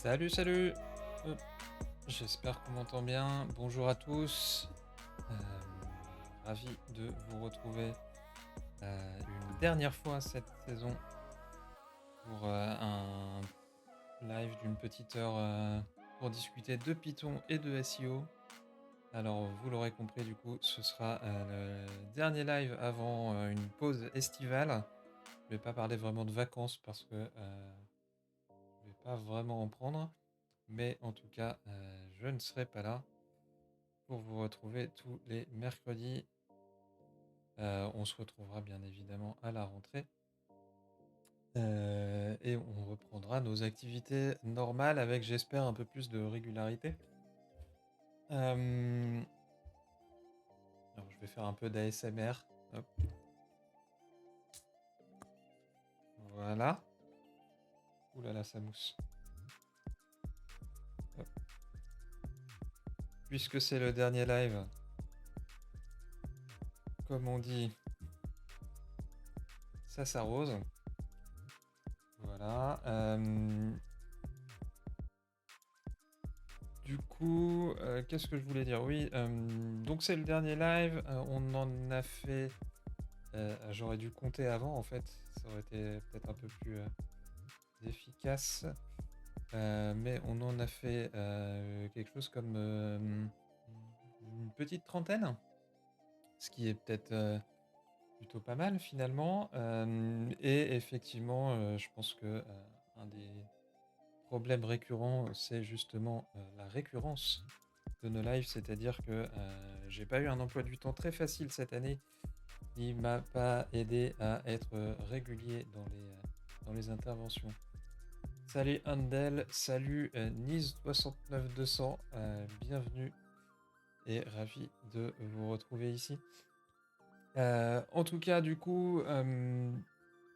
Salut, salut! Hop, j'espère qu'on m'entend bien. Bonjour à tous. Ravi de vous retrouver une dernière fois cette saison pour un live d'une petite heure pour discuter de Python et de SEO. Alors, vous l'aurez compris, du coup, ce sera le dernier live avant une pause estivale. Je vais pas parler vraiment de vacances parce que je vais pas vraiment en prendre. Mais en tout cas, je ne serai pas là pour vous retrouver tous les mercredis. On se retrouvera bien évidemment à la rentrée. Et on reprendra nos activités normales avec, j'espère, un peu plus de régularité. Alors, je vais faire un peu d'ASMR. Hop, voilà. Ouh là là, ça mousse. Hop. Puisque c'est le dernier live, comme on dit, ça s'arrose. Voilà. Du coup, qu'est-ce que je voulais dire? Oui, donc c'est le dernier live. On en a fait. J'aurais dû compter avant, en fait. Ça aurait été peut-être un peu plus efficace. Mais on en a fait quelque chose comme une petite trentaine. Ce qui est peut-être plutôt pas mal finalement. Et effectivement, je pense que un des problèmes récurrents, c'est justement la récurrence de nos lives. C'est-à-dire que j'ai pas eu un emploi du temps très facile cette année. Il m'a pas aidé à être régulier dans les interventions. Salut Handel, salut Nice69200, bienvenue et ravi de vous retrouver ici. En tout cas, du coup,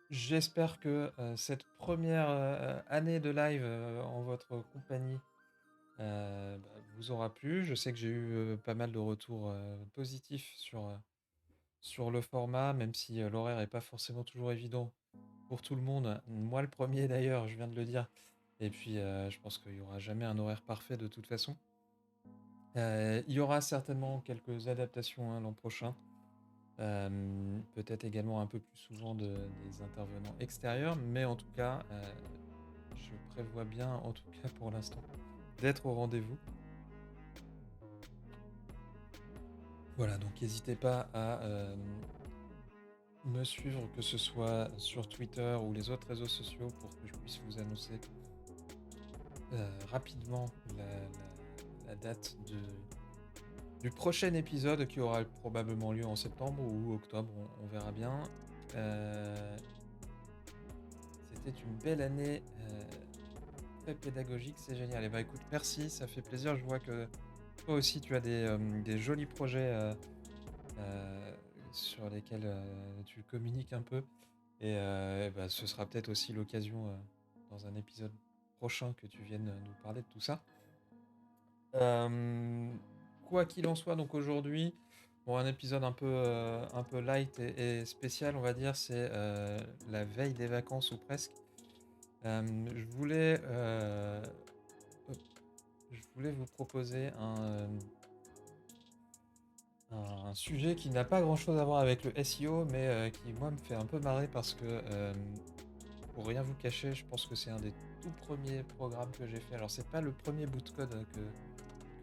j'espère que cette première année de live en votre compagnie vous aura plu. Je sais que j'ai eu pas mal de retours positifs sur le format, même si l'horaire n'est pas forcément toujours évident pour tout le monde. Moi, le premier d'ailleurs, je viens de le dire. Et puis, je pense qu'il n'y aura jamais un horaire parfait de toute façon. Il y aura certainement quelques adaptations l'an prochain. Peut-être également un peu plus souvent des intervenants extérieurs. Mais en tout cas, je prévois bien, en tout cas pour l'instant, d'être au rendez-vous. Voilà, donc n'hésitez pas à me suivre, que ce soit sur Twitter ou les autres réseaux sociaux, pour que je puisse vous annoncer rapidement la date du prochain épisode qui aura probablement lieu en septembre ou octobre, on verra bien. C'était une belle année très pédagogique, c'est génial. Et bah écoute, merci, ça fait plaisir. Je vois que toi aussi tu as des jolis projets euh, sur lesquels tu communiques un peu. Et bah, ce sera peut-être aussi l'occasion dans un épisode prochain que tu viennes nous parler de tout ça. Quoi qu'il en soit, donc aujourd'hui, bon, un épisode un peu light et spécial, on va dire, c'est la veille des vacances ou presque. Je voulais, hop, je voulais vous proposer un sujet qui n'a pas grand-chose à voir avec le SEO, mais qui, moi, me fait un peu marrer parce que, pour rien vous cacher, je pense que c'est un des tout premiers programmes que j'ai fait. Alors, c'est pas le premier bout de code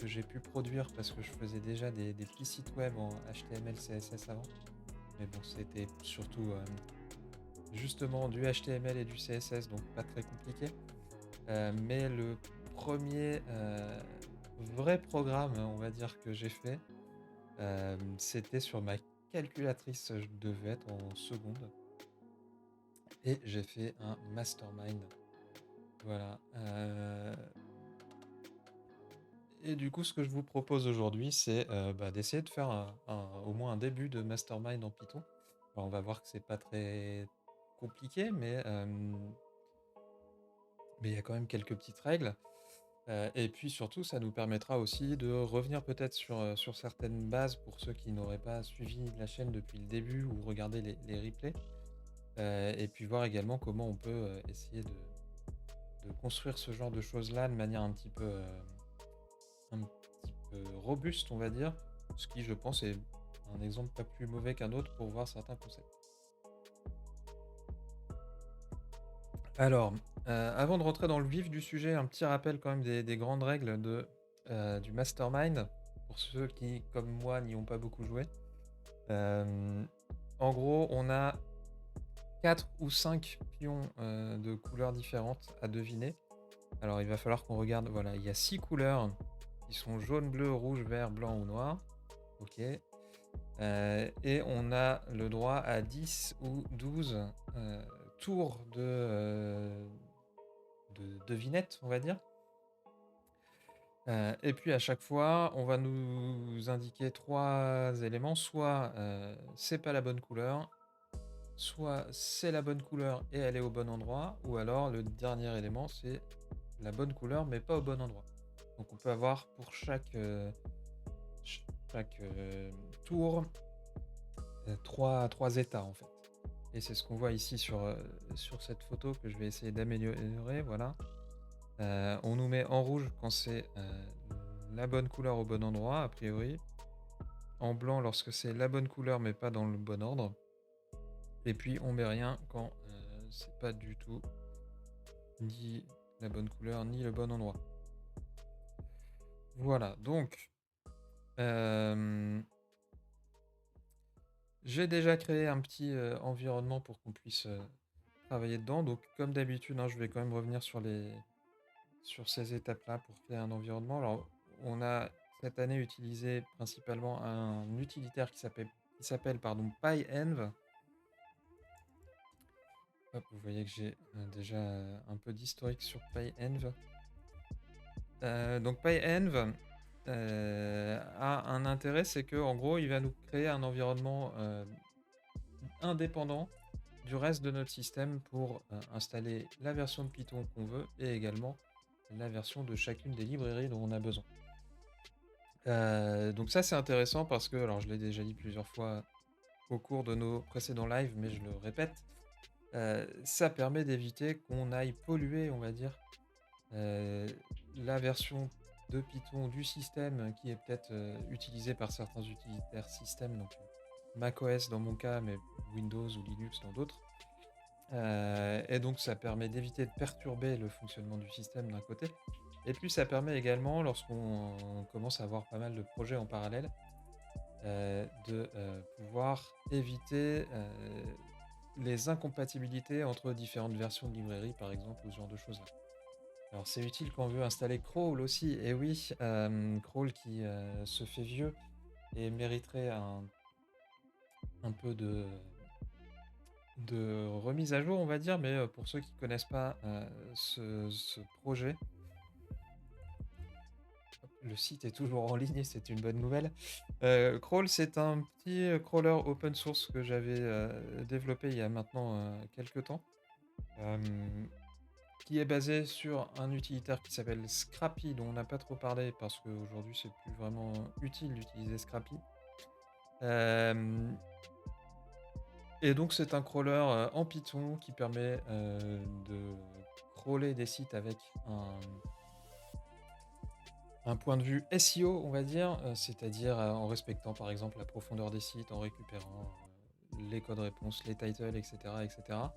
que j'ai pu produire parce que je faisais déjà des petits sites web en HTML, CSS avant. Mais bon, c'était surtout justement du HTML et du CSS, donc pas très compliqué. Mais le premier vrai programme, on va dire, que j'ai fait, c'était sur ma calculatrice. Je devais être en seconde. Et j'ai fait un mastermind. Voilà. Et du coup, ce que je vous propose aujourd'hui, c'est d'essayer de faire au moins un début de mastermind en Python. Alors, on va voir que c'est pas très compliqué, mais il y a quand même quelques petites règles. Et puis surtout, ça nous permettra aussi de revenir peut-être sur certaines bases pour ceux qui n'auraient pas suivi la chaîne depuis le début ou regardé les replays. Et puis voir également comment on peut essayer de de construire ce genre de choses-là de manière un petit peu robuste, on va dire. Ce qui, je pense, est un exemple pas plus mauvais qu'un autre pour voir certains concepts. Alors, avant de rentrer dans le vif du sujet, un petit rappel quand même des grandes règles du mastermind, pour ceux qui, comme moi, n'y ont pas beaucoup joué. Hem, En gros, on a 4 ou 5 pions, de couleurs différentes à deviner. Alors il va falloir qu'on regarde, voilà, il y a 6 couleurs qui sont jaune, bleu, rouge, vert, blanc ou noir. OK. Et on a le droit à 10 ou 12 tours de devinettes, on va dire. Et puis à chaque fois, on va nous indiquer 3 éléments, soit, c'est pas la bonne couleur, soit c'est la bonne couleur et elle est au bon endroit, ou alors le dernier élément, c'est la bonne couleur mais pas au bon endroit. Donc on peut avoir pour chaque tour, 3 états en fait. Et c'est ce qu'on voit ici sur cette photo que je vais essayer d'améliorer, voilà. On nous met en rouge quand c'est, la bonne couleur au bon endroit a priori. En blanc lorsque c'est la bonne couleur mais pas dans le bon ordre. Et puis on met rien quand, c'est pas du tout ni la bonne couleur ni le bon endroit. Voilà, donc hem, j'ai déjà créé un petit, environnement pour qu'on puisse, travailler dedans. Donc comme d'habitude, hein, je vais quand même revenir sur ces étapes-là pour créer un environnement. Alors, on a cette année utilisé principalement un utilitaire qui s'appelle pardon, PyEnv. Hop, vous voyez que j'ai, déjà, un peu d'historique sur PyEnv. Donc PyEnv, a un intérêt, c'est que en gros, il va nous créer un environnement, indépendant du reste de notre système pour, installer la version de Python qu'on veut et également la version de chacune des librairies dont on a besoin. Donc ça, c'est intéressant parce que, alors je l'ai déjà dit plusieurs fois au cours de nos précédents lives, mais je le répète, ça permet d'éviter qu'on aille polluer, on va dire, heu, la version de Python du système qui est peut-être, utilisée par certains utilitaires système, donc macOS dans mon cas, mais Windows ou Linux dans d'autres. Et donc ça permet d'éviter de perturber le fonctionnement du système d'un côté. Et puis ça permet également, lorsqu'on commence à avoir pas mal de projets en parallèle, de, pouvoir éviter, les incompatibilités entre différentes versions de librairie, par exemple, ou ce genre de choses-là. Alors c'est utile quand on veut installer crawl aussi, et oui, crawl qui, se fait vieux et mériterait un peu de remise à jour, on va dire, mais pour ceux qui connaissent pas, ce projet, le site est toujours en ligne et c'est une bonne nouvelle. Crawl, c'est un petit, crawler open source que j'avais, développé il y a maintenant, quelque temps, hem, qui est basé sur un utilitaire qui s'appelle Scrappy, dont on n'a pas trop parlé parce qu'aujourd'hui c'est plus vraiment utile d'utiliser Scrappy. Hem Et donc c'est un crawler, en Python qui permet, de crawler des sites avec un point de vue SEO, on va dire, c'est-à-dire, en respectant par exemple la profondeur des sites, en récupérant, les codes réponses, les titles et cetera et cetera.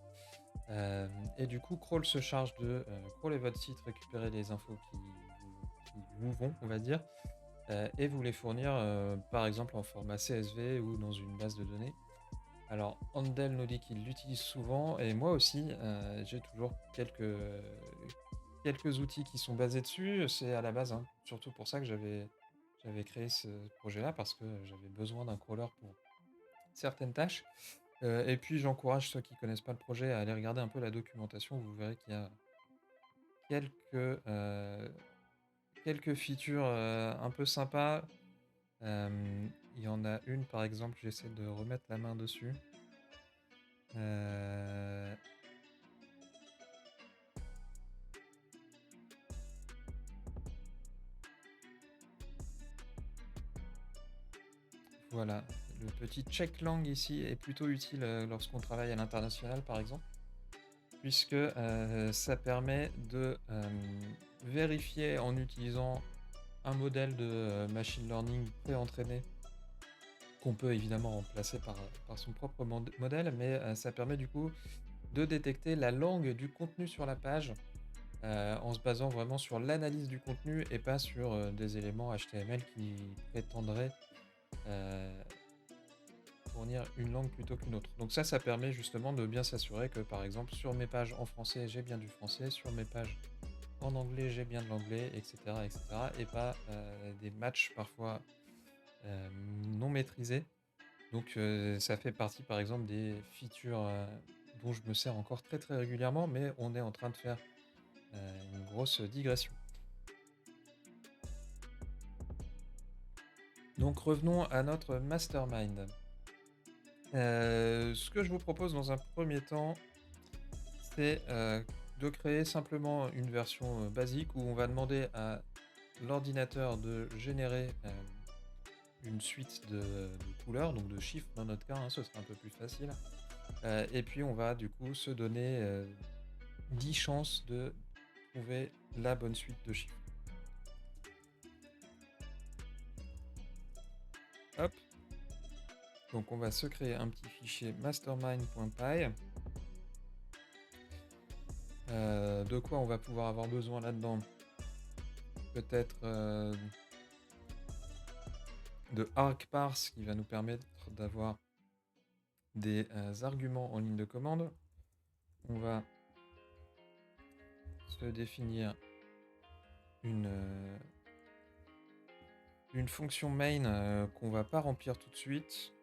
Et du coup, crawl se charge de, crawler votre site, récupérer les infos qui vous vont, on va dire, et vous les fournir, par exemple en format CSV ou dans une base de données. Alors, Andel nous dit qu'il l'utilise souvent et moi aussi, j'ai toujours quelques outils qui sont basés dessus. C'est à la base, hein, surtout pour ça que j'avais créé ce projet-là parce que j'avais besoin d'un crawler pour certaines tâches. Et puis j'encourage ceux qui connaissent pas le projet à aller regarder un peu la documentation. Vous verrez qu'il y a quelques, quelques features, un peu sympas. Il y en a une par exemple, j'essaie de remettre la main dessus. Heu, voilà, le petit check lang ici est plutôt utile, lorsqu'on travaille à l'international par exemple. puisque ça permet de vérifier en utilisant un modèle de machine learning pré-entraîné qu'on peut évidemment remplacer par son propre modèle, mais ça permet du coup de détecter la langue du contenu sur la page en se basant vraiment sur l'analyse du contenu et pas sur des éléments HTML qui prétendraient euh, fournir une langue plutôt qu'une autre. Donc ça permet justement de bien s'assurer que par exemple sur mes pages en français j'ai bien du français, sur mes pages en anglais j'ai bien de l'anglais, etc., etc. Et pas des matchs parfois non maîtrisés. Donc ça fait partie par exemple des features dont je me sers encore très très régulièrement, mais on est en train de faire une grosse digression. Donc revenons à notre mastermind. Ce que je vous propose dans un premier temps, c'est de créer simplement une version basique où on va demander à l'ordinateur de générer une suite de couleurs, donc de chiffres dans notre cas, hein, ce sera un peu plus facile. Et puis on va du coup se donner 10 chances de trouver la bonne suite de chiffres. Hop. Donc on va se créer un petit fichier mastermind.py. De quoi on va pouvoir avoir besoin là-dedans? Peut-être de argparse qui va nous permettre d'avoir des arguments en ligne de commande. On va se définir une fonction main qu'on va pas remplir tout de suite.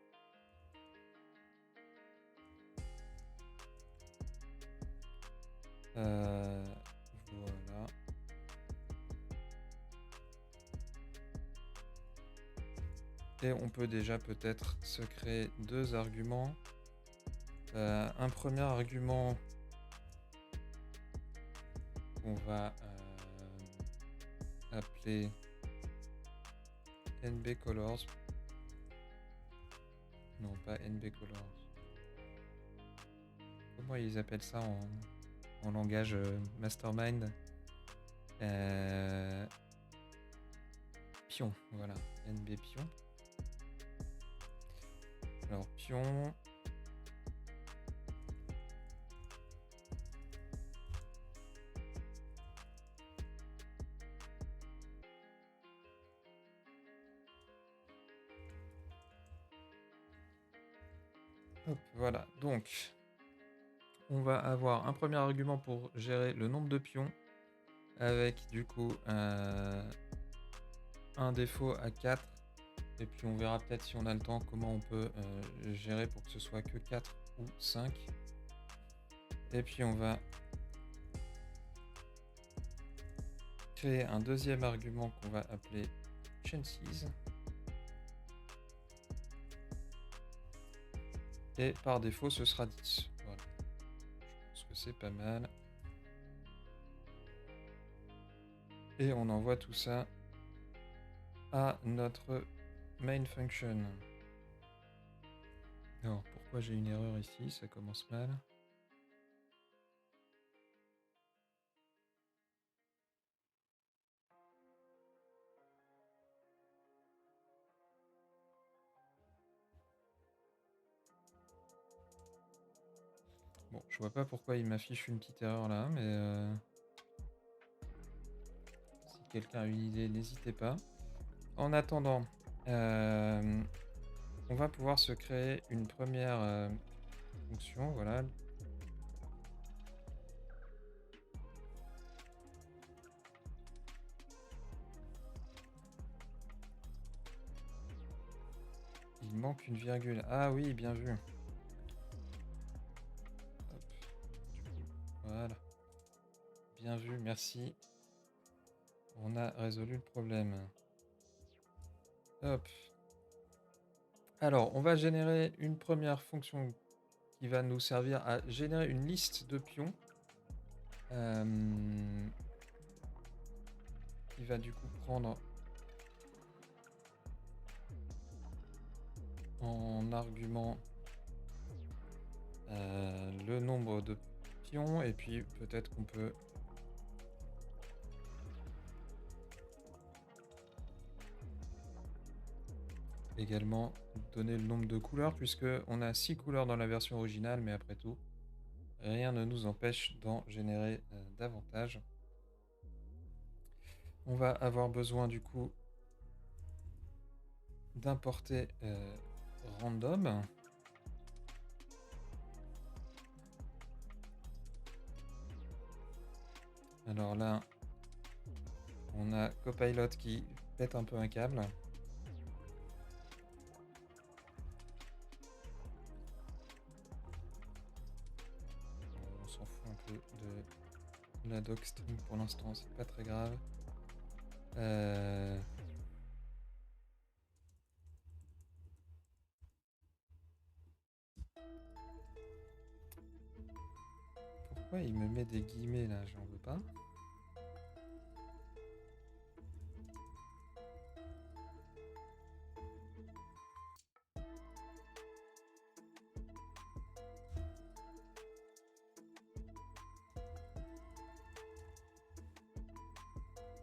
Voilà. Et on peut déjà peut-être se créer deux arguments. Un premier argument qu'on va appeler nbcolors. Non, pas nbcolors. Comment ils appellent ça en langage mastermind? Pion, voilà, nb pion. Alors pion. Hop, voilà, donc on va avoir un premier argument pour gérer le nombre de pions avec du coup un défaut à 4. Et puis on verra peut-être si on a le temps comment on peut gérer pour que ce soit que 4 ou 5. Et puis on va créer un deuxième argument qu'on va appeler chances. Et par défaut ce sera 10. Voilà. Je pense que c'est pas mal. Et on envoie tout ça à notre main function. Alors pourquoi j'ai une erreur ici? Ça commence mal. Bon, je vois pas pourquoi il m'affiche une petite erreur là, mais si quelqu'un a une idée, n'hésitez pas. En attendant, on va pouvoir se créer une première fonction, voilà. Il manque une virgule. Ah oui, bien vu. Hop. Voilà. Bien vu, merci. On a résolu le problème. Hop. Alors, on va générer une première fonction qui va nous servir à générer une liste de pions. Qui va du coup prendre en argument le nombre de description et puis peut-être qu'on peut également donner le nombre de couleurs puisque on a 6 couleurs dans la version originale, mais après tout, rien ne nous empêche d'en générer davantage. On va avoir besoin du coup d'importer random. Alors là, on a Copilot qui pète un peu un câble. On s'en fout un peu de la docstring pour l'instant, c'est pas très grave. Pourquoi il me met des guillemets là? J'en veux pas.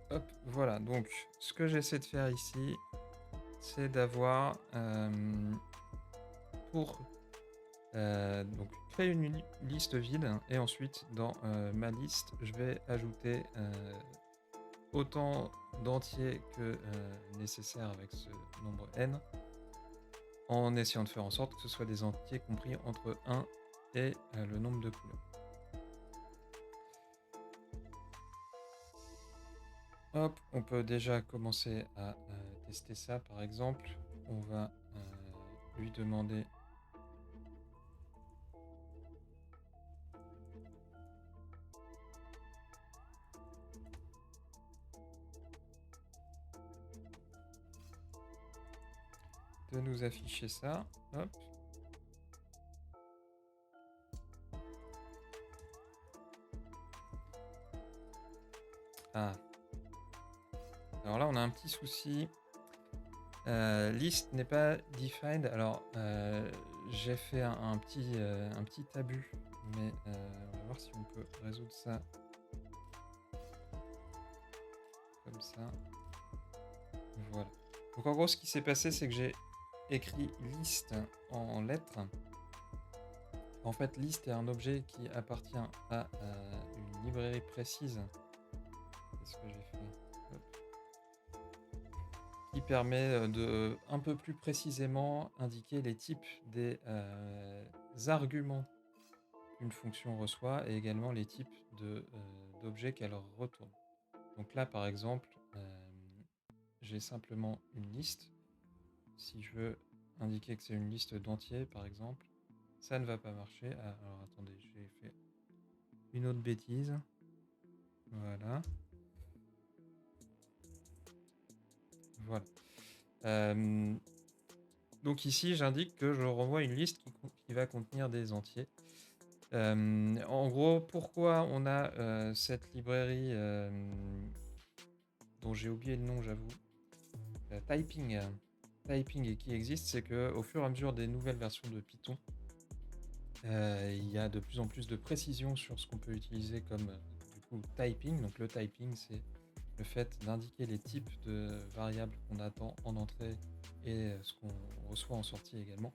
Hop, voilà. Donc, ce que j'essaie de faire ici, c'est d'avoir pour donc créer une liste vide et ensuite dans ma liste, je vais ajouter autant d'entiers que nécessaire avec ce nombre n, en essayant de faire en sorte que ce soit des entiers compris entre 1 et le nombre de couleurs. Hop, on peut déjà commencer à tester ça par exemple. On va lui demander de nous afficher ça. Hop. Ah. Alors là, on a un petit souci. List n'est pas defined. Alors, j'ai fait un petit abus, mais on va voir si on peut résoudre ça comme ça. Voilà. Donc en gros, ce qui s'est passé, c'est que j'ai écrit list en lettres. En fait, list est un objet qui appartient à une librairie précise. Qu'est-ce que j'ai fait? Hop. Qui permet de un peu plus précisément indiquer les types des arguments qu'une fonction reçoit et également les types d'objets qu'elle retourne. Donc là, par exemple, j'ai simplement une liste. Si je veux indiquer que c'est une liste d'entiers, par exemple, ça ne va pas marcher. Ah, alors attendez, j'ai fait une autre bêtise. Voilà. Voilà. Donc ici, j'indique que je renvoie une liste qui va contenir des entiers. En gros, pourquoi on a cette librairie dont j'ai oublié le nom, j'avoue, Typing qui existe, c'est que au fur et à mesure des nouvelles versions de Python, il y a de plus en plus de précision sur ce qu'on peut utiliser comme du coup typing. Donc le typing, c'est le fait d'indiquer les types de variables qu'on attend en entrée et ce qu'on reçoit en sortie également.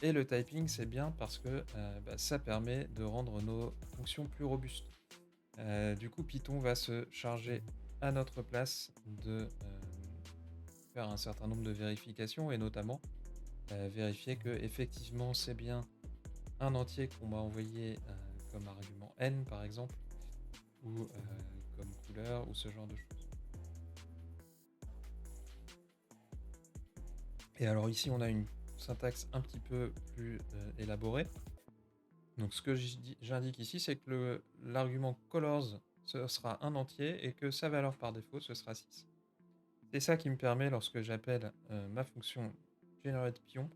Et le typing, c'est bien parce que ça permet de rendre nos fonctions plus robustes. Du coup, Python va se charger à notre place de faire un certain nombre de vérifications et notamment vérifier que effectivement c'est bien un entier qu'on m'a envoyé comme argument n par exemple ou comme couleur ou ce genre de choses. Et alors ici on a une syntaxe un petit peu plus élaborée. Donc ce que j'indique ici, c'est que l'argument colors ce sera un entier et que sa valeur par défaut ce sera 6. C'est ça qui me permet, lorsque j'appelle ma fonction generatePion,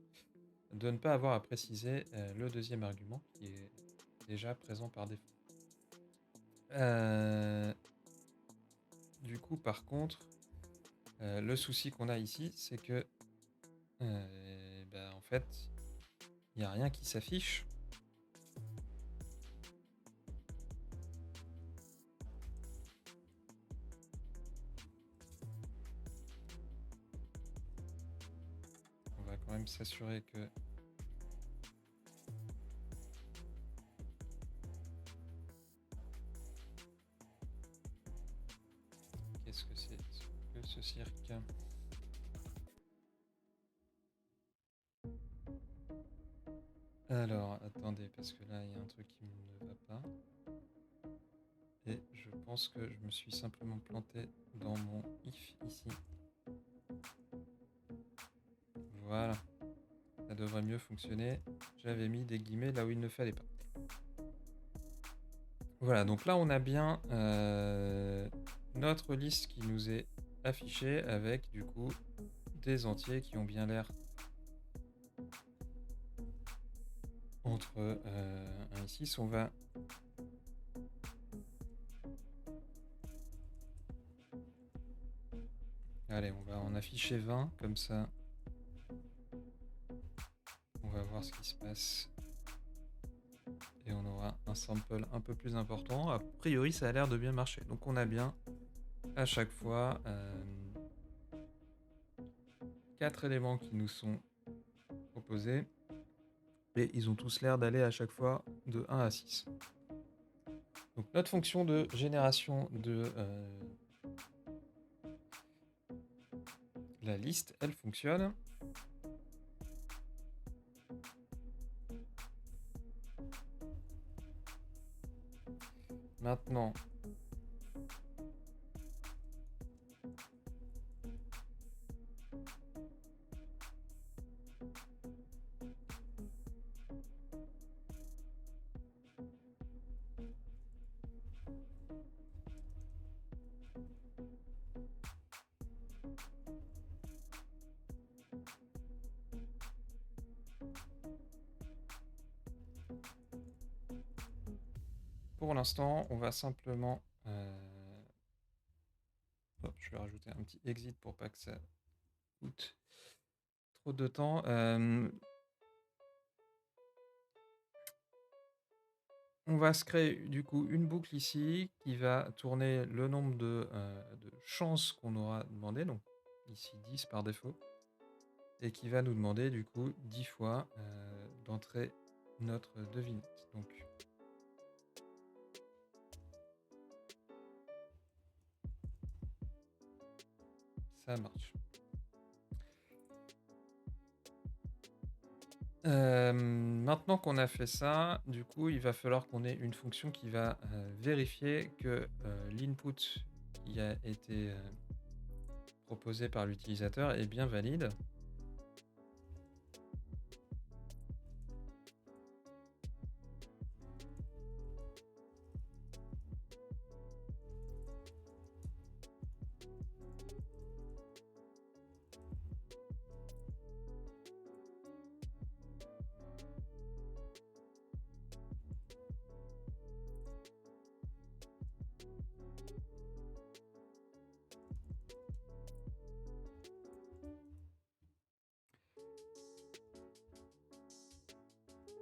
de ne pas avoir à préciser le deuxième argument qui est déjà présent par défaut. Du coup, par contre, le souci qu'on a ici, c'est que en fait, il n'y a rien qui s'affiche. quand même s'assurer que... Qu'est-ce que c'est que ce cirque? Alors, attendez, parce que là, il y a un truc qui ne va pas. Et je pense que je me suis simplement planté dans mon if ici. Voilà. Ça devrait mieux fonctionner. J'avais mis des guillemets là où il ne fallait pas. Voilà, donc là, on a bien notre liste qui nous est affichée avec, du coup, des entiers qui ont bien l'air entre 1 et 6. On va... Allez, on va en afficher 20, comme ça. On va voir ce qui se passe. Et on aura un sample un peu plus important. A priori, ça a l'air de bien marcher. Donc on a bien, à chaque fois, 4 éléments qui nous sont proposés. Et ils ont tous l'air d'aller à chaque fois de 1 à 6. Donc notre fonction de génération de la liste, elle fonctionne. Maintenant, pour l'instant, on va simplement... Oh, je vais rajouter un petit exit pour pas que ça coûte trop de temps. On va se créer du coup une boucle ici qui va tourner le nombre de chances qu'on aura demandé, donc ici 10 par défaut, et qui va nous demander du coup 10 fois d'entrer notre devinette. Donc ça marche. Maintenant qu'on a fait ça, du coup, il va falloir qu'on ait une fonction qui va vérifier que l'input qui a été proposé par l'utilisateur est bien valide.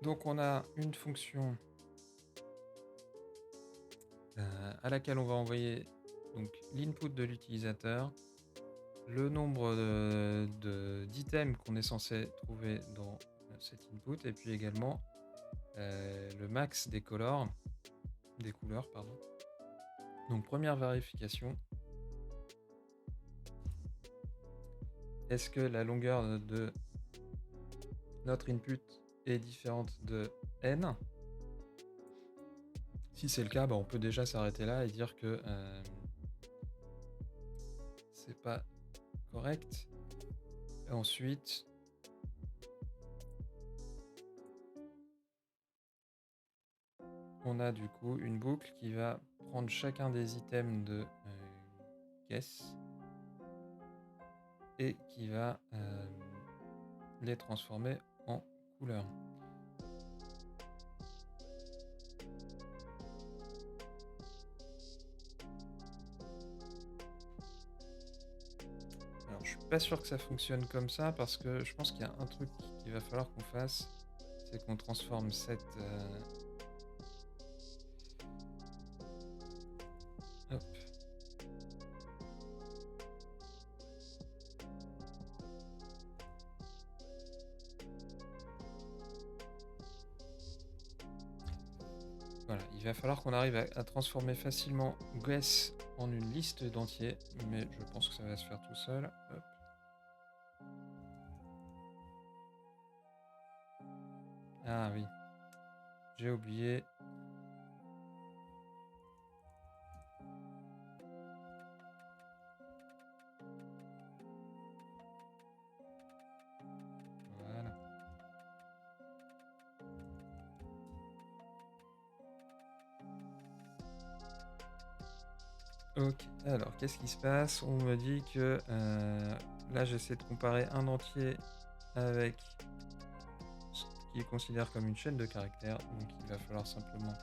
Donc on a une fonction à laquelle on va envoyer l'input de l'utilisateur, le nombre d'items qu'on est censé trouver dans cet input, et puis également le max des couleurs, pardon. Donc première vérification, est-ce que la longueur de notre input est différente de n? Si c'est le cas, on peut déjà s'arrêter là et dire que c'est pas correct. Et ensuite, on a du coup une boucle qui va prendre chacun des items de guess et qui va les transformer en couleurs. Alors je suis pas sûr que ça fonctionne comme ça parce que je pense qu'il y a un truc qu'il va falloir qu'on fasse, c'est qu'on transforme cette... Hop. Voilà, il va falloir qu'on arrive à transformer facilement guess en une liste d'entiers, mais je pense que ça va se faire tout seul. Hop. Ah oui, j'ai oublié. Voilà. Ok, alors qu'est-ce qui se passe? On me dit que là j'essaie de comparer un entier avec ce qui est considéré comme une chaîne de caractères, donc il va falloir simplement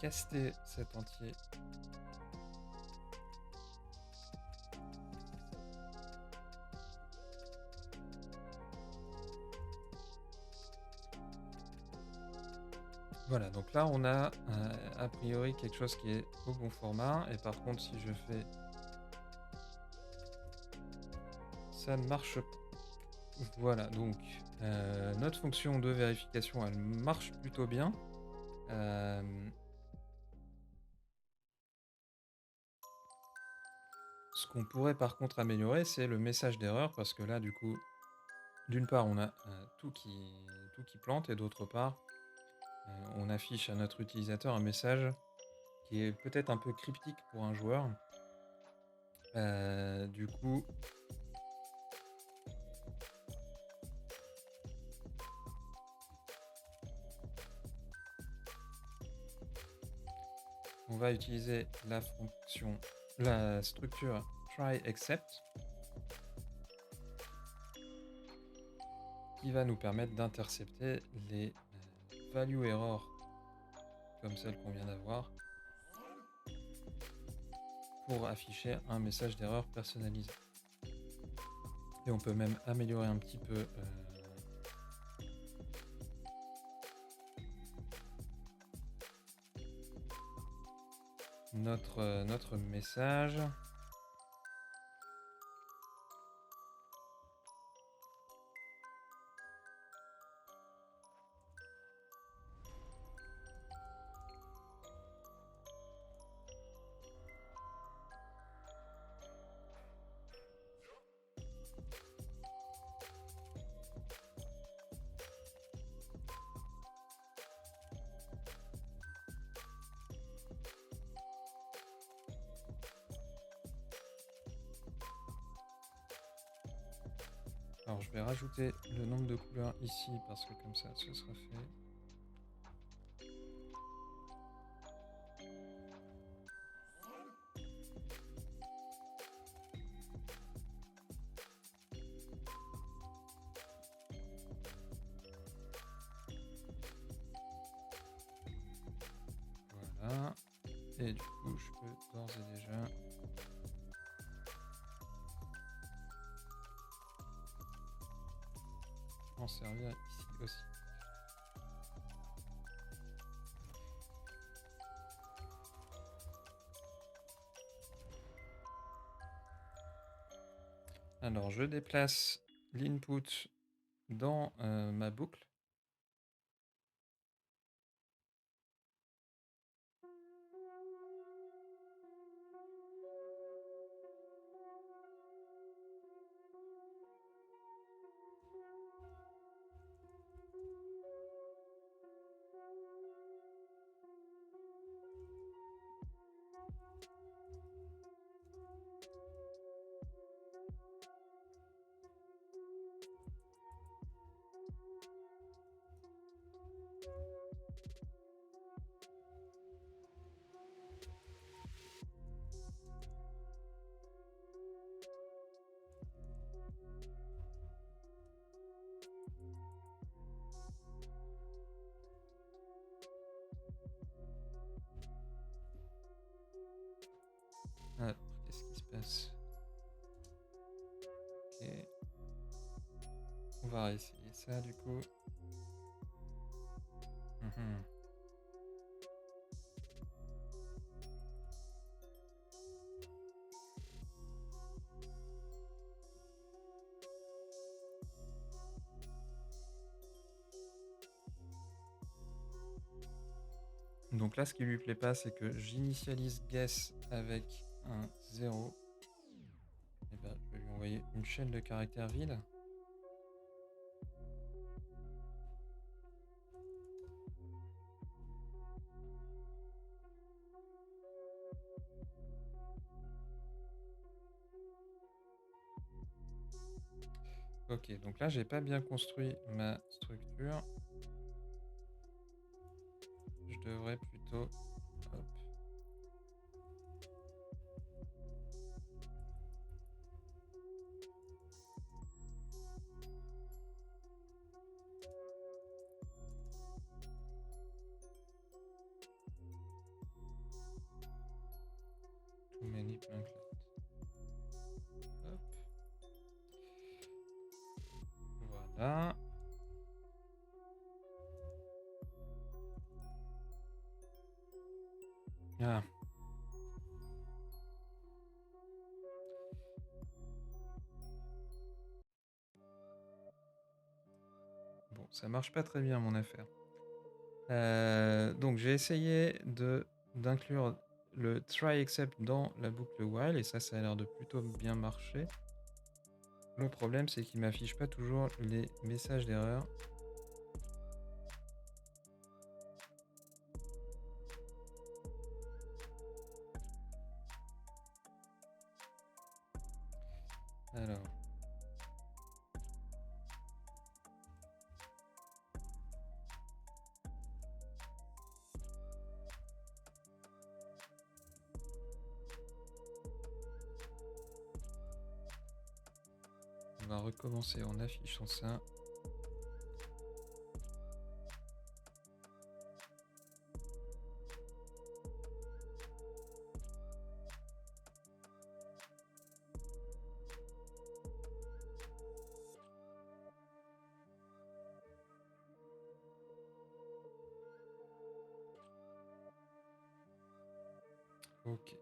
caster cet entier. Voilà, donc là on a a priori quelque chose qui est au bon format, et par contre si je fais... Ça ne marche pas. Voilà, donc notre fonction de vérification, elle marche plutôt bien. Ce qu'on pourrait par contre améliorer, c'est le message d'erreur, parce que là, du coup, d'une part, on a tout qui plante, et d'autre part, on affiche à notre utilisateur un message qui est peut-être un peu cryptique pour un joueur. Du coup, on va utiliser la structure try except, qui va nous permettre d'intercepter les value error comme celle qu'on vient d'avoir pour afficher un message d'erreur personnalisé. Et on peut même améliorer un petit peu notre message. Alors je vais rajouter le nombre de couleurs ici parce que comme ça ce sera fait. Voilà. Et du coup je peux d'ores et déjà en servir ici aussi. Alors je déplace l'input dans ma boucle. Alors qu'est-ce qui se passe? Ok. On va essayer ça du coup. Donc là, ce qui lui plaît pas, c'est que j'initialise guess avec un 0. Et ben, je vais lui envoyer une chaîne de caractères vide. Ok, donc là, j'ai pas bien construit ma structure. Je devrais plutôt... Hop. Too many planklets. Hop. Voilà. Ah. Bon, ça marche pas très bien mon affaire. Donc j'ai essayé d'inclure le try except dans la boucle while et ça a l'air de plutôt bien marcher. Le problème c'est qu'il m'affiche pas toujours les messages d'erreur. Alors. On va recommencer en affichant ça. Ok.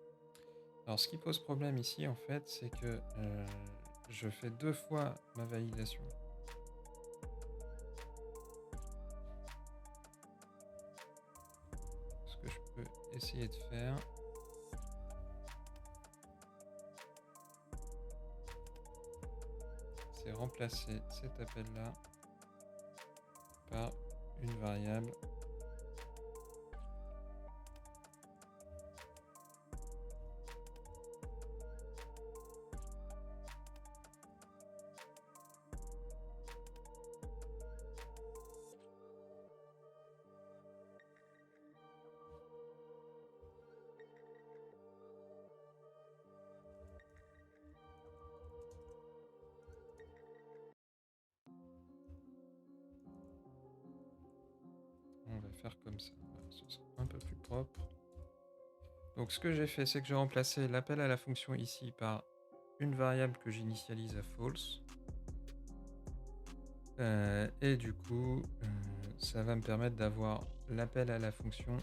Alors ce qui pose problème ici en fait, c'est que je fais 2 fois ma validation. Ce que je peux essayer de faire, c'est remplacer cet appel-là par une variable. On va faire comme ça, voilà, ce sera un peu plus propre. Donc ce que j'ai fait, c'est que j'ai remplacé l'appel à la fonction ici par une variable que j'initialise à false. Et du coup, ça va me permettre d'avoir l'appel à la fonction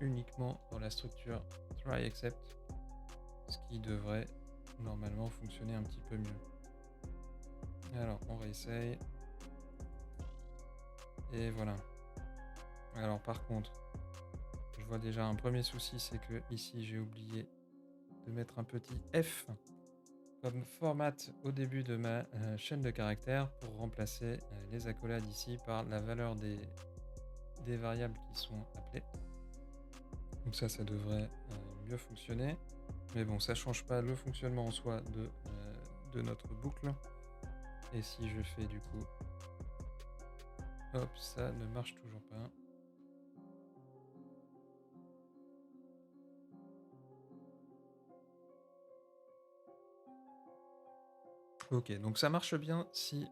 uniquement dans la structure try except, ce qui devrait normalement fonctionner un petit peu mieux. Alors on réessaye. Et voilà. Alors par contre, je vois déjà un premier souci, c'est que ici j'ai oublié de mettre un petit F comme format au début de ma chaîne de caractères pour remplacer les accolades ici par la valeur des variables qui sont appelées. Donc ça devrait mieux fonctionner. Mais bon, ça change pas le fonctionnement en soi de notre boucle. Et si je fais du coup... Hop, ça ne marche toujours pas. Ok, donc ça marche bien si...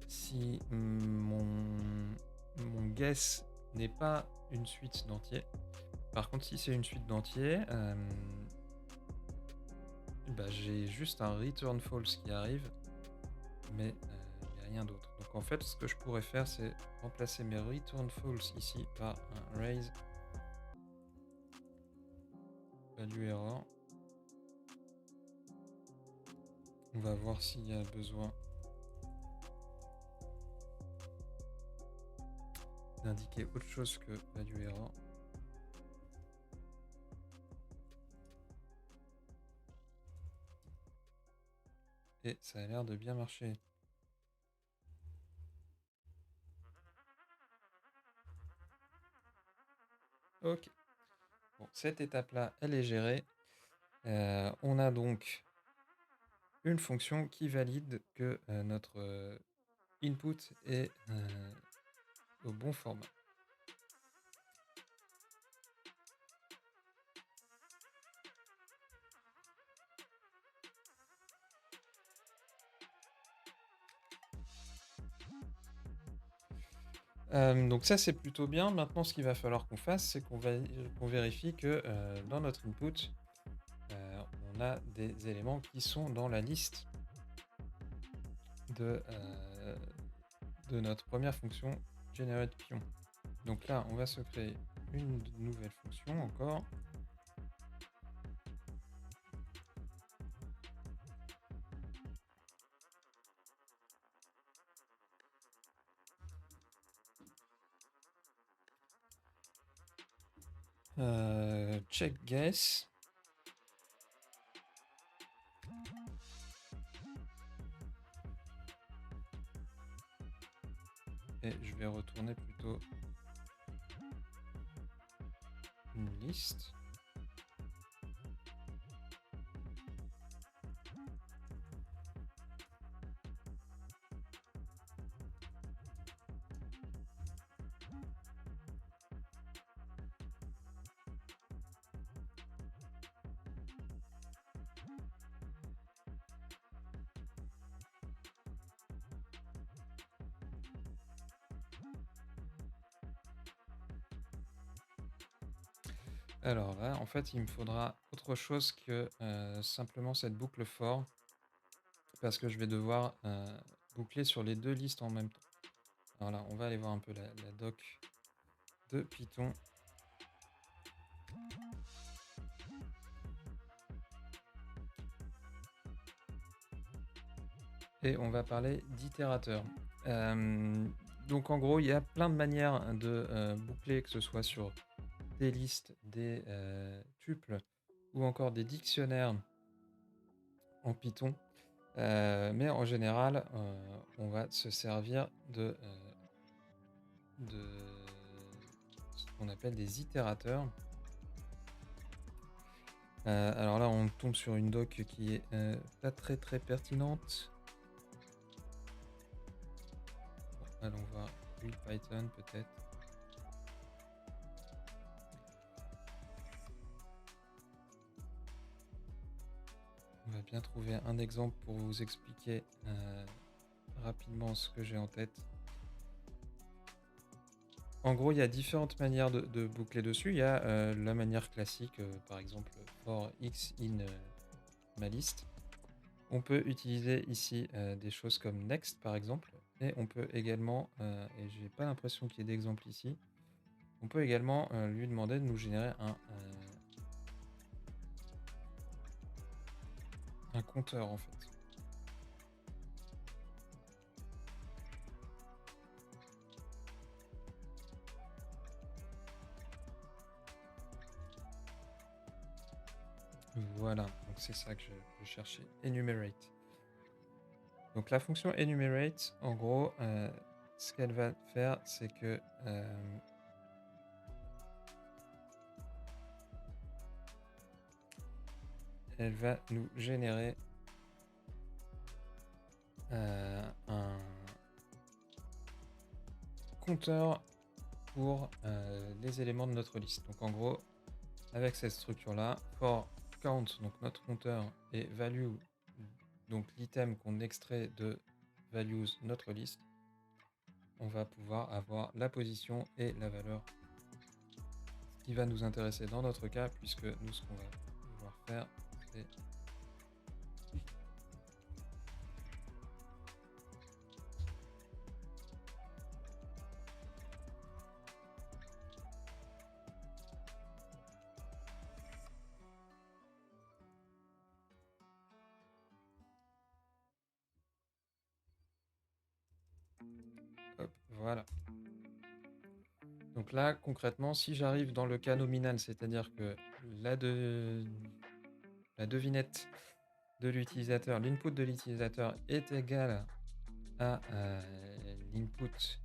si mon guess n'est pas une suite d'entiers. Par contre, si c'est une suite d'entiers, bah, j'ai juste un return false qui arrive, mais il n'y a rien d'autre. Donc en fait, ce que je pourrais faire, c'est remplacer mes return false ici par un raise value error. On va voir s'il y a besoin d'indiquer autre chose que value error. Et ça a l'air de bien marcher. Ok. Bon, cette étape-là, elle est gérée. On a donc une fonction qui valide que notre input est au bon format. Donc ça c'est plutôt bien. Maintenant ce qu'il va falloir qu'on fasse, c'est qu'on vérifie que dans notre input, on a des éléments qui sont dans la liste de notre première fonction generatePion. Donc là on va se créer une nouvelle fonction encore. Check guess. Et je vais retourner plutôt une liste. Alors là, en fait, il me faudra autre chose que simplement cette boucle for, parce que je vais devoir boucler sur les deux listes en même temps. Alors là, on va aller voir un peu la doc de Python. Et on va parler d'itérateur. Donc en gros, il y a plein de manières de boucler, que ce soit sur des listes, des tuples ou encore des dictionnaires en Python. Mais en général, on va se servir de ce qu'on appelle des itérateurs. Alors là, on tombe sur une doc qui est pas très pertinente. Bon, allons voir Real Python peut-être. On va bien trouver un exemple pour vous expliquer rapidement ce que j'ai en tête. En gros, il y a différentes manières de boucler dessus. Il y a la manière classique, par exemple for x in ma liste. On peut utiliser ici des choses comme next par exemple. Et on peut également, et j'ai pas l'impression qu'il y ait d'exemple ici, on peut également lui demander de nous générer un compteur en fait. Voilà, donc c'est ça que je cherchais, enumerate. Donc la fonction enumerate, en gros, ce qu'elle va faire, c'est que elle va nous générer un compteur pour les éléments de notre liste. Donc en gros, avec cette structure-là, for count, donc notre compteur, et value, donc l'item qu'on extrait de values notre liste, on va pouvoir avoir la position et la valeur. Ce qui va nous intéresser dans notre cas, puisque nous, ce qu'on va pouvoir faire, c'est hop, voilà. Donc là, concrètement, si j'arrive dans le cas nominal, c'est-à-dire que la, de- la devinette de l'utilisateur, l'input de l'utilisateur est égal à l'input,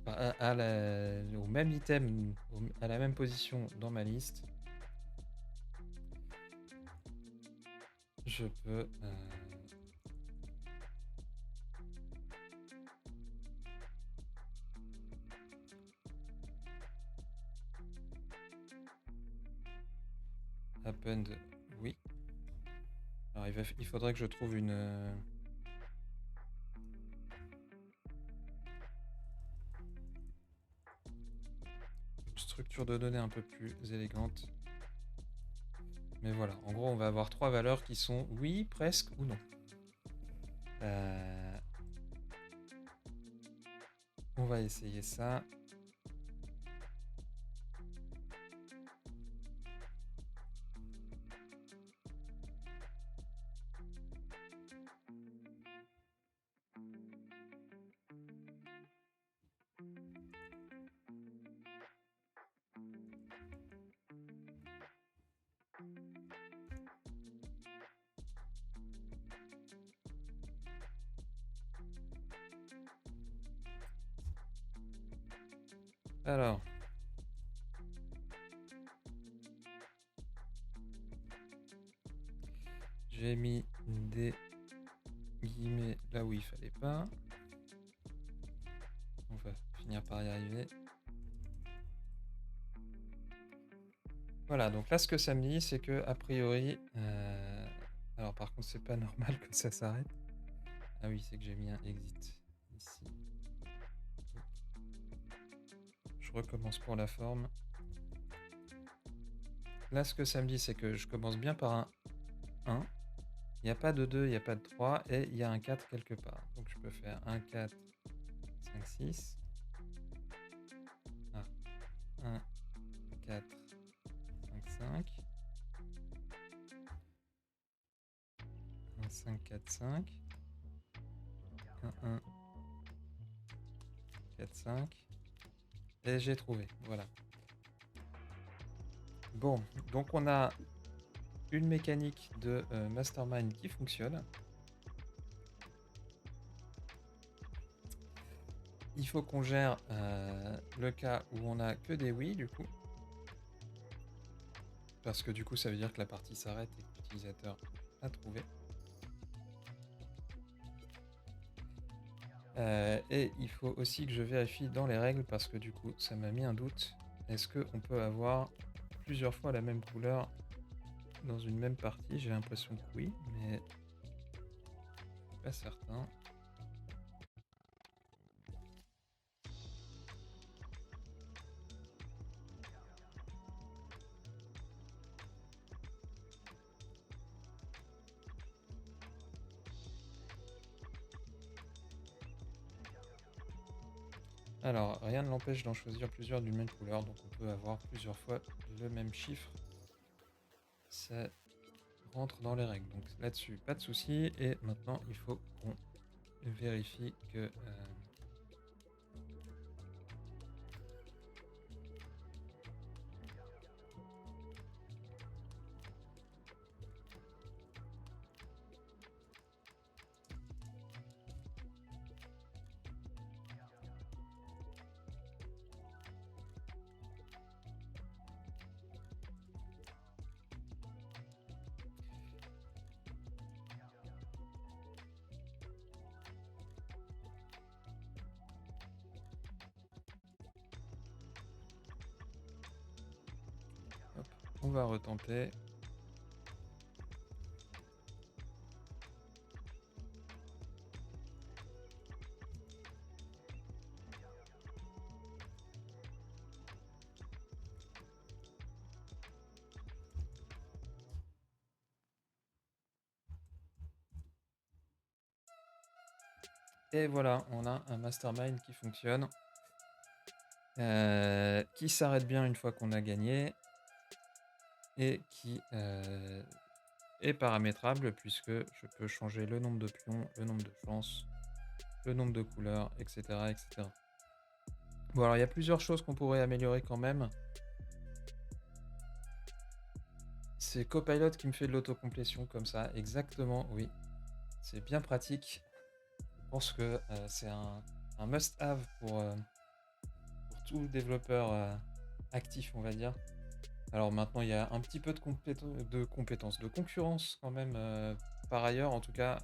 au même item, à la même position dans ma liste, je peux append oui. Alors il faudrait que je trouve une structure de données un peu plus élégante. Mais voilà, en gros, on va avoir trois valeurs qui sont oui, presque ou non. On va essayer ça. Alors, j'ai mis des guillemets là où il fallait pas. On va finir par y arriver. Voilà, donc là, ce que ça me dit, c'est que a priori, alors par contre, c'est pas normal que ça s'arrête. Ah oui, c'est que j'ai mis un exit ici. Je recommence pour la forme. Là, ce que ça me dit, c'est que je commence bien par un 1. Il n'y a pas de 2, il n'y a pas de 3, et il y a un 4 quelque part. Donc je peux faire 1, 4, 5, 6. Ah, 1, 4, 5, 5. 1, 5, 4, 5. 1, 1, 4, 5. Et j'ai trouvé, voilà. Bon, donc on a une mécanique de mastermind qui fonctionne. Il faut qu'on gère le cas où on a que des oui du coup. Parce que du coup ça veut dire que la partie s'arrête et que l'utilisateur a trouvé. Et il faut aussi que je vérifie dans les règles parce que du coup ça m'a mis un doute. Est-ce qu'on peut avoir plusieurs fois la même couleur dans une même partie? J'ai l'impression que oui, mais pas certain. Alors, rien ne l'empêche d'en choisir plusieurs d'une même couleur, donc on peut avoir plusieurs fois le même chiffre. Ça rentre dans les règles, donc là-dessus, pas de souci. Et maintenant, il faut qu'on vérifie que... hop, on va retenter. Et voilà, on a un mastermind qui fonctionne, qui s'arrête bien une fois qu'on a gagné, et qui est paramétrable puisque je peux changer le nombre de pions, le nombre de chances, le nombre de couleurs, etc., etc. Bon, alors il y a plusieurs choses qu'on pourrait améliorer quand même. C'est Copilot qui me fait de l'autocomplétion comme ça, exactement, oui. C'est bien pratique. Je pense que c'est un must-have pour tout développeur actif, on va dire. Alors maintenant, il y a un petit peu de concurrence quand même par ailleurs, en tout cas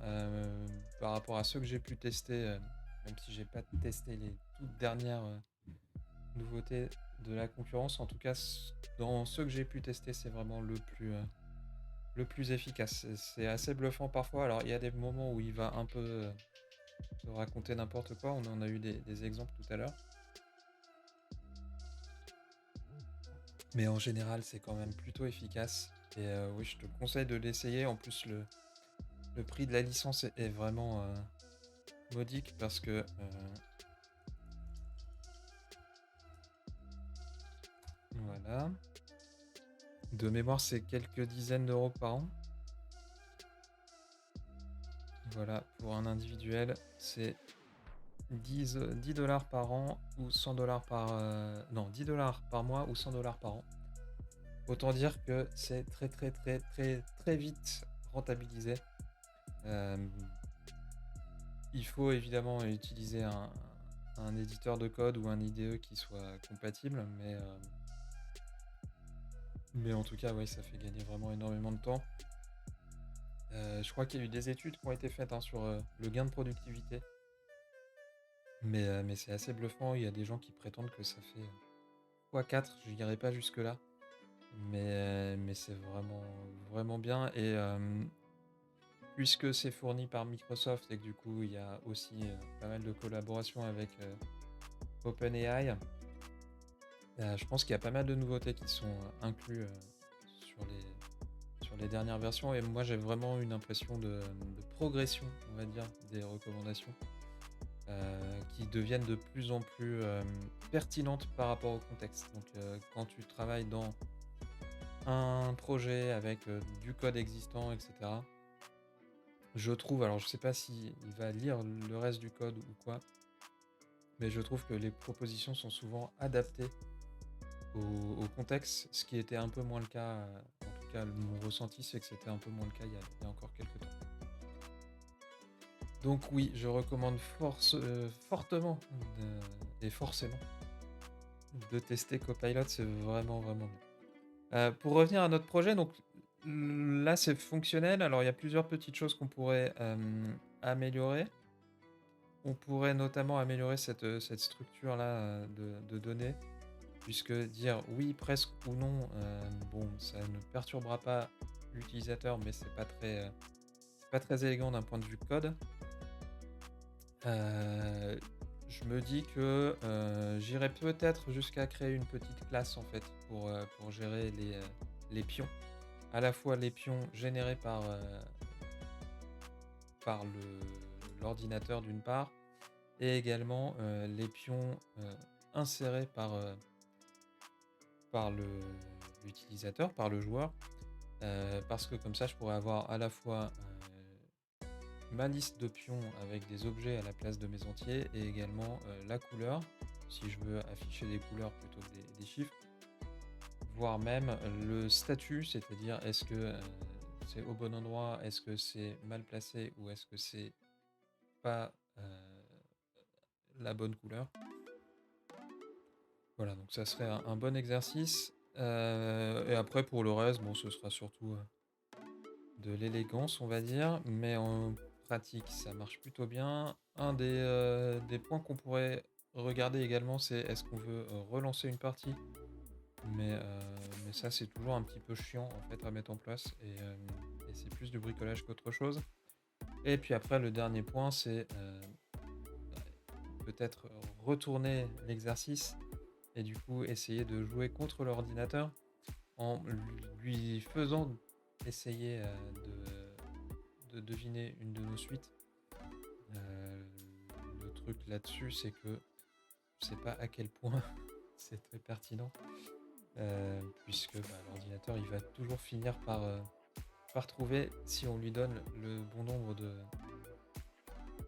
par rapport à ceux que j'ai pu tester, même si j'ai pas testé les toutes dernières nouveautés de la concurrence, en tout cas dans ceux que j'ai pu tester, c'est vraiment le plus efficace. C'est assez bluffant parfois. Alors il y a des moments où il va un peu te raconter n'importe quoi, on en a eu des exemples tout à l'heure. Mais en général, c'est quand même plutôt efficace. Et oui, je te conseille de l'essayer. En plus, le prix de la licence est vraiment modique parce que voilà. De mémoire, c'est quelques dizaines d'euros par an. Voilà, pour un individuel, c'est 10 dollars par an ou 100 dollars par... non, 10 dollars par mois ou 100 dollars par an. Autant dire que c'est très très très très très vite rentabilisé. Il faut évidemment utiliser un éditeur de code ou un IDE qui soit compatible, mais en tout cas, ouais, ça fait gagner vraiment énormément de temps. Je crois qu'il y a eu des études qui ont été faites sur le gain de productivité, mais c'est assez bluffant. Il y a des gens qui prétendent que ça fait x4, je n'irai pas jusque-là, mais c'est vraiment, vraiment bien. Et puisque c'est fourni par Microsoft et que du coup, il y a aussi pas mal de collaborations avec OpenAI, je pense qu'il y a pas mal de nouveautés qui sont inclus sur les dernières versions. Et moi, j'ai vraiment une impression de progression, on va dire, des recommandations qui deviennent de plus en plus pertinentes par rapport au contexte. Donc, quand tu travailles dans un projet avec du code existant, etc., je trouve, alors je sais pas si il va lire le reste du code ou quoi, mais je trouve que les propositions sont souvent adaptées au contexte, ce qui était un peu moins le cas, en tout cas mon ressenti c'est que c'était un peu moins le cas il y a encore quelques temps. Donc oui, je recommande fortement et forcément de tester Copilot, c'est vraiment vraiment bien. Pour revenir à notre projet, donc là c'est fonctionnel, alors il y a plusieurs petites choses qu'on pourrait améliorer. On pourrait notamment améliorer cette structure-là de données, puisque dire oui, presque ou non, bon, ça ne perturbera pas l'utilisateur, mais c'est pas très élégant d'un point de vue code. Je me dis que j'irai peut-être jusqu'à créer une petite classe en fait pour gérer les pions. À la fois les pions générés par l'ordinateur d'une part, et également les pions insérés par l'utilisateur, par le joueur, parce que comme ça je pourrais avoir à la fois ma liste de pions avec des objets à la place de mes entiers et également la couleur, si je veux afficher des couleurs plutôt que des chiffres, voire même le statut, c'est-à-dire est-ce que c'est au bon endroit, est-ce que c'est mal placé ou est-ce que c'est pas la bonne couleur. Voilà, donc ça serait un bon exercice. Et après, pour le reste, bon, ce sera surtout de l'élégance, on va dire. Mais en pratique, ça marche plutôt bien. Un des points qu'on pourrait regarder également, c'est est-ce qu'on veut relancer une partie. Mais ça, c'est toujours un petit peu chiant en fait à mettre en place. Et c'est plus du bricolage qu'autre chose. Et puis après, le dernier point, c'est peut-être retourner l'exercice et du coup essayer de jouer contre l'ordinateur en lui faisant essayer de deviner une de nos suites. Le truc là-dessus, c'est que je sais pas à quel point c'est très pertinent, puisque l'ordinateur il va toujours finir par trouver si on lui donne le bon nombre de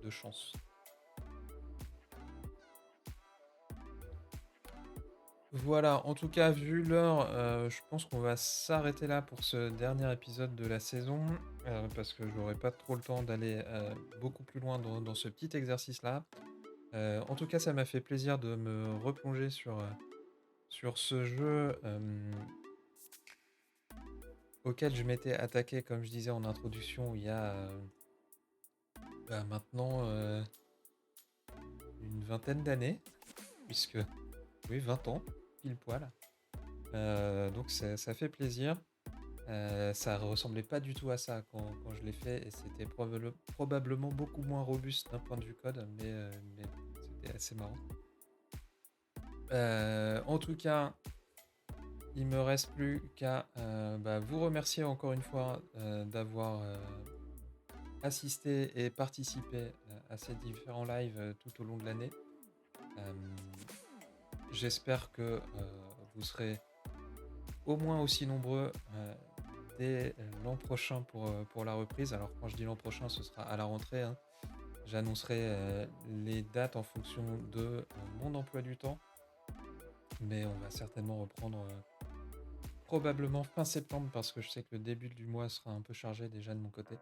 chances. Voilà, en tout cas, vu l'heure, je pense qu'on va s'arrêter là pour ce dernier épisode de la saison, parce que j'aurai pas trop le temps d'aller, beaucoup plus loin dans ce petit exercice-là. En tout cas, ça m'a fait plaisir de me replonger sur ce jeu, auquel je m'étais attaqué, comme je disais en introduction, il y a, maintenant, une vingtaine d'années, puisque oui, 20 ans, pile poil. Donc ça fait plaisir. Ça ressemblait pas du tout à ça quand je l'ai fait et c'était probablement beaucoup moins robuste d'un point de vue code, mais c'était assez marrant. En tout cas, il me reste plus qu'à vous remercier encore une fois d'avoir assisté et participé à ces différents lives tout au long de l'année. J'espère que vous serez au moins aussi nombreux dès l'an prochain pour la reprise. Alors quand je dis l'an prochain, ce sera à la rentrée, hein. J'annoncerai les dates en fonction de mon emploi du temps. Mais on va certainement reprendre probablement fin septembre parce que je sais que le début du mois sera un peu chargé déjà de mon côté.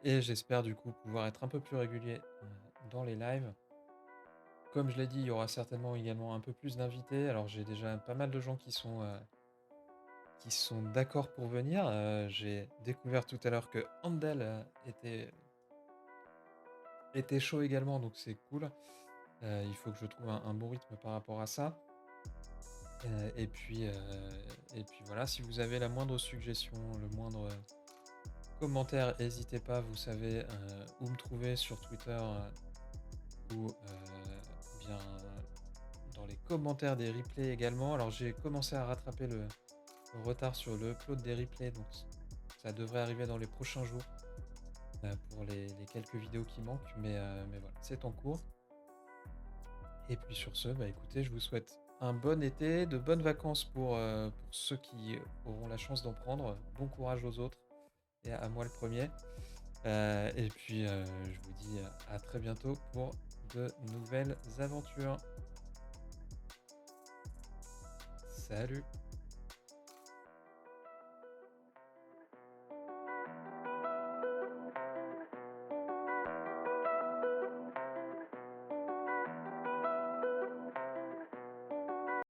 Et j'espère du coup pouvoir être un peu plus régulier dans les lives. Comme je l'ai dit, il y aura certainement également un peu plus d'invités. Alors j'ai déjà pas mal de gens qui sont d'accord pour venir. J'ai découvert tout à l'heure que Andel était chaud également, donc c'est cool. Il faut que je trouve un bon rythme par rapport à ça. Et puis voilà, si vous avez la moindre suggestion, le moindre commentaire, n'hésitez pas, vous savez où me trouver sur Twitter ou bien dans les commentaires des replays également. Alors j'ai commencé à rattraper le retard sur le upload des replays, donc ça devrait arriver dans les prochains jours pour les quelques vidéos qui manquent, mais voilà, c'est en cours. Et puis sur ce, écoutez, je vous souhaite un bon été, de bonnes vacances pour ceux qui auront la chance d'en prendre. Bon courage aux autres et à moi le premier. Et puis je vous dis à très bientôt pour de nouvelles aventures. Salut!